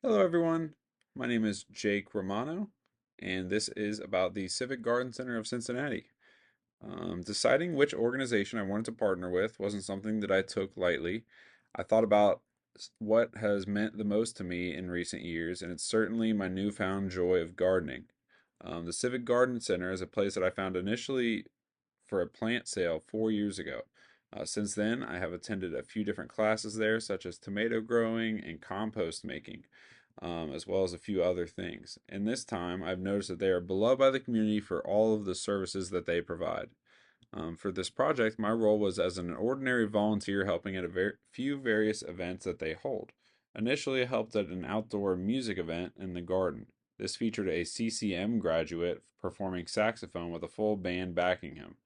Hello, everyone. My name is Jake Romano, and this is about the Civic Garden Center of Cincinnati. Deciding which organization I wanted to partner with wasn't something that I took lightly. I thought about what has meant the most to me in recent years, and it's certainly my newfound joy of gardening. The Civic Garden Center is a place that I found initially for a plant sale 4 years ago. Since then, I have attended a few different classes there, such as tomato growing and compost making, as well as a few other things. In this time, I've noticed that they are beloved by the community for all of the services that they provide. For this project, my role was as an ordinary volunteer helping at a few various events that they hold. Initially, I helped at an outdoor music event in the garden. This featured a CCM graduate performing saxophone with a full band backing him.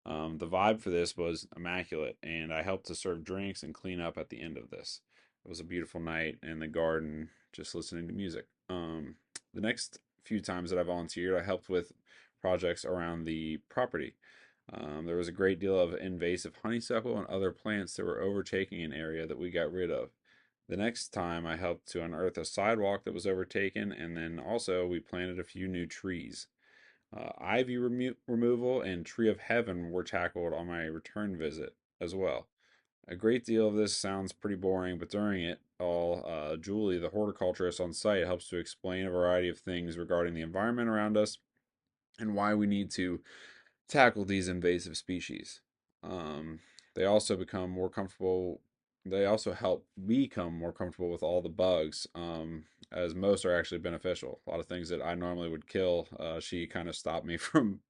The vibe for this was immaculate, and I helped to serve drinks and clean up at the end of this. It was a beautiful night in the garden, just listening to music. The next few times that I volunteered, I helped with projects around the property. There was a great deal of invasive honeysuckle and other plants that were overtaking an area that we got rid of. The next time, I helped to unearth a sidewalk that was overtaken, and then also we planted a few new trees. Ivy removal and Tree of Heaven were tackled on my return visit as well. A great deal of this sounds pretty boring, but during it all, Julie, the horticulturist on site, helps to explain a variety of things regarding the environment around us and why we need to tackle these invasive species. Um, they also become more comfortable. They also help become more comfortable with all the bugs, as most are actually beneficial. A lot of things that I normally would kill, she kind of stopped me from,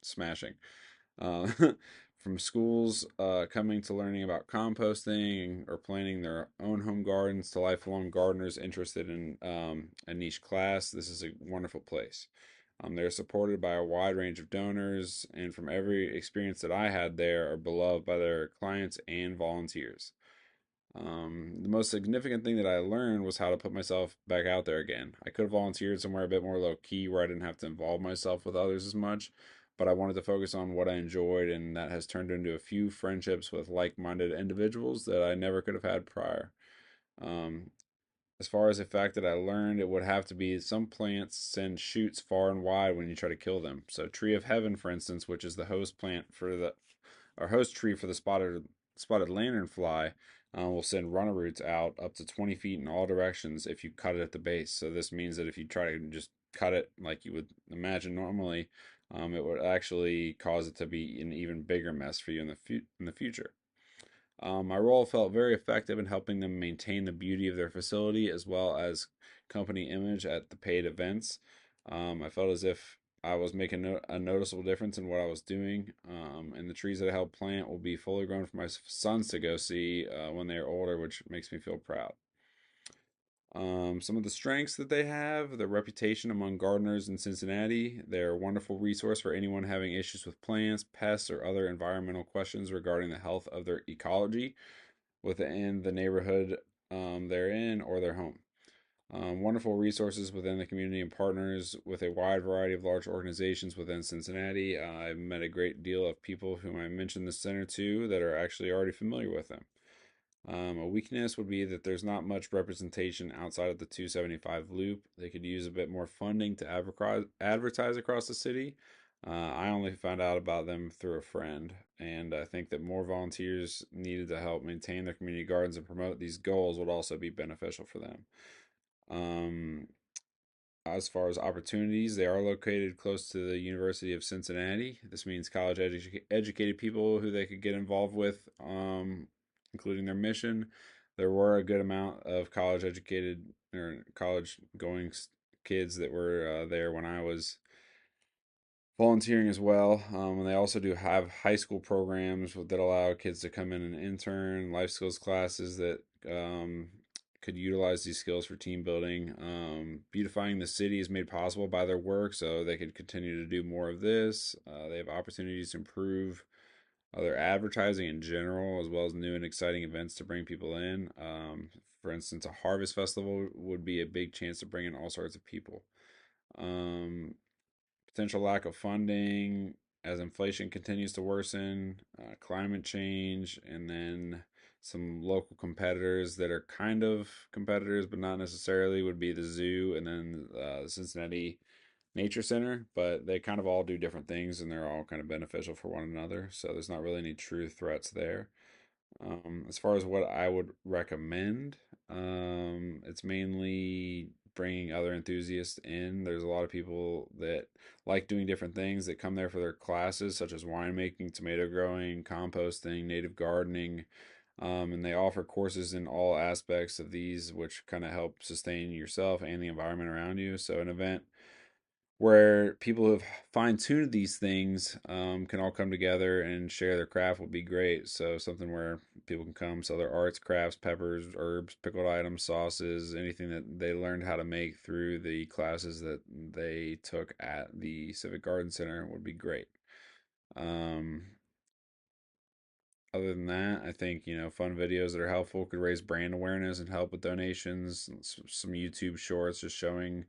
smashing. Uh, from schools coming to learning about composting or planting their own home gardens to lifelong gardeners interested in a niche class, this is a wonderful place. They're supported by a wide range of donors, and from every experience that I had there, are beloved by their clients and volunteers. The most significant thing that I learned was how to put myself back out there again. I could have volunteered somewhere a bit more low key where I didn't have to involve myself with others as much, but I wanted to focus on what I enjoyed, and that has turned into a few friendships with like minded individuals that I never could have had prior. Um, as far as the fact that I learned, it would have to be some plants send shoots far and wide when you try to kill them. So, Tree of Heaven, for instance, which is the host plant for the our host tree for the spotted lanternfly, will send runner roots out up to 20 feet in all directions if you cut it at the base. So this means that if you try to just cut it like you would imagine normally, it would actually cause it to be an even bigger mess for you in the future. My role felt very effective in helping them maintain the beauty of their facility as well as company image at the paid events. I felt as if I was making a noticeable difference in what I was doing, and the trees that I helped plant will be fully grown for my sons to go see when they are older, which makes me feel proud. Some of the strengths that they have, their reputation among gardeners in Cincinnati. They're a wonderful resource for anyone having issues with plants, pests, or other environmental questions regarding the health of their ecology within the neighborhood they're in or their home. Wonderful resources within the community and partners with a wide variety of large organizations within Cincinnati. I've met a great deal of people whom I mentioned the center to that are actually already familiar with them. A weakness would be that there's not much representation outside of the 275 loop. They could use a bit more funding to advertise across the city. I only found out about them through a friend, and I think that more volunteers needed to help maintain their community gardens and promote these goals would also be beneficial for them. Um, as far as opportunities, they are located close to the University of Cincinnati. This means educated people who they could get involved with, including their mission. There were a good amount of college educated or college going kids that were there when I was volunteering as well. And they also do have high school programs that allow kids to come in and intern, life skills classes that could utilize these skills for team building. Beautifying the city is made possible by their work, so they could continue to do more of this. They have opportunities to improve their advertising in general, as well as new and exciting events to bring people in. For instance, a harvest festival would be a big chance to bring in all sorts of people. Um, Potential lack of funding as inflation continues to worsen, climate change, and then Some local competitors that are kind of competitors, but not necessarily, would be the zoo and then the Cincinnati Nature Center. But they kind of all do different things and they're all kind of beneficial for one another. So there's not really any true threats there. As far as what I would recommend, it's mainly bringing other enthusiasts in. There's a lot of people that like doing different things that come there for their classes, such as winemaking, tomato growing, composting, native gardening. And they offer courses in all aspects of these, which kind of help sustain yourself and the environment around you. So, an event where people who have fine-tuned these things can all come together and share their craft would be great. So something where people can come sell their arts, crafts, peppers, herbs, pickled items, sauces, anything that they learned how to make through the classes that they took at the Civic Garden Center would be great. Um, Other than that, I think, fun videos that are helpful could raise brand awareness and help with donations. Some YouTube shorts just showing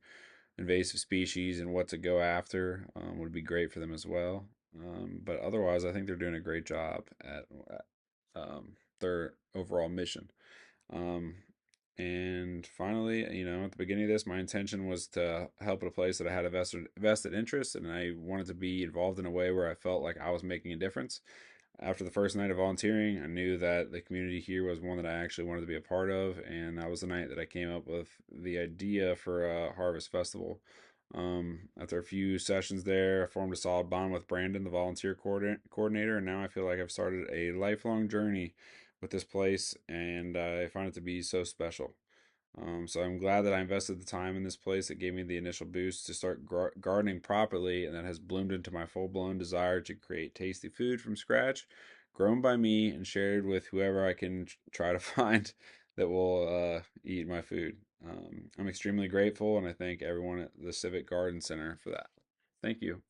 invasive species and what to go after would be great for them as well. But otherwise, I think they're doing a great job at their overall mission. Um, and finally, at the beginning of this, my intention was to help at a place that I had a vested interest, and I wanted to be involved in a way where I felt like I was making a difference. After the first night of volunteering, I knew that the community here was one that I actually wanted to be a part of, and that was the night that I came up with the idea for a harvest festival. After a few sessions there, I formed a solid bond with Brandon, the volunteer coordinator, and now I feel like I've started a lifelong journey with this place, and I find it to be so special. So I'm glad that I invested the time in this place. It gave me the initial boost to start gardening properly, and that has bloomed into my full-blown desire to create tasty food from scratch, grown by me and shared with whoever I can try to find that will eat my food. I'm extremely grateful, and I thank everyone at the Civic Garden Center for that. Thank you.